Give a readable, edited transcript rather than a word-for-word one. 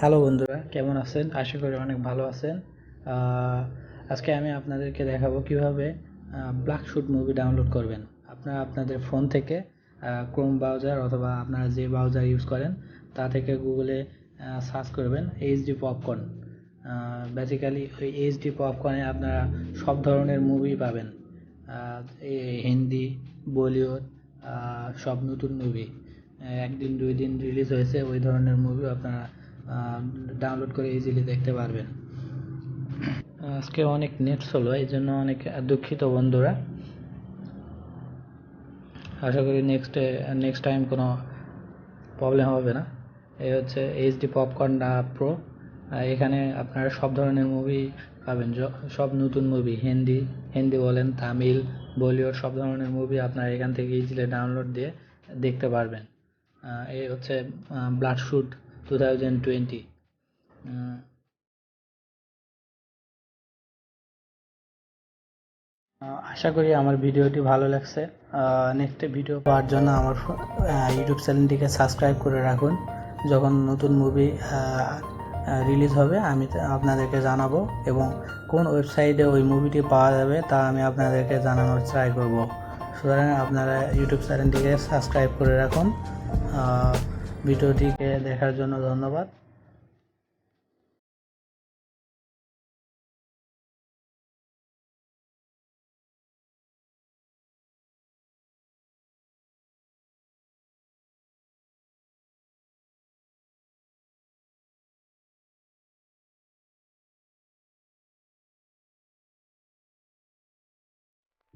Hello বন্ধুরা, কেমন আছেন? আশা করি অনেক ভালো আছেন। আহ, আজকে আমি আপনাদেরকে দেখাবো কিভাবে ব্ল্যাকশুট মুভি ডাউনলোড করবেন। আপনারা আপনাদের ফোন থেকে ক্রোম ব্রাউজার অথবা আপনারা যে ব্রাউজার ইউজ করেন তা থেকে গুগলে সার্চ করবেন এইচডি পপকর্ন। বেসিক্যালি ওই এইচডি পপকর্নে আপনারা সব ধরনের মুভি পাবেন। হিন্দি, বলিউড, সব নতুন মুভি, একদিন দুই দিন রিলিজ হয়েছে ওই ধরনের মুভি আপনারা ডাউনলোড করে ইজিলি দেখতে পারবেন। আজকে অনেক নেট স্লো, এই জন্য অনেক দুঃখিত বন্ধুরা। আশা করি নেক্সট টাইম কোনো প্রবলেম হবে না। এই হচ্ছে এইচডি পপকর্ন প্রো। এখানে আপনারা সব ধরনের মুভি পাবেন, সব নতুন মুভি, হিন্দি বলেন, তামিল, বলিউড, সব ধরনের মুভি আপনারা এখান থেকে ইজিলি ডাউনলোড দিয়ে দেখতে পারবেন। এই হচ্ছে ব্লাডশুট 2020। আশা করি আমার ভিডিওটি ভালো লাগছে। নেক্সট ভিডিও পাওয়ার জন্য আমার ইউটিউব চ্যানেলটিকে সাবস্ক্রাইব করে রাখুন। যখন নতুন মুভি রিলিজ হবে আমি আপনাদেরকে জানাবো, এবং কোন ওয়েবসাইটে ওই মুভিটি পাওয়া যাবে তা আমি আপনাদেরকে জানানোর ট্রাই করব। সুতরাং আপনারা ইউটিউব চ্যানেলটিকে সাবস্ক্রাইব করে রাখুন। ভিডিওটিকে দেখার জন্য ধন্যবাদ।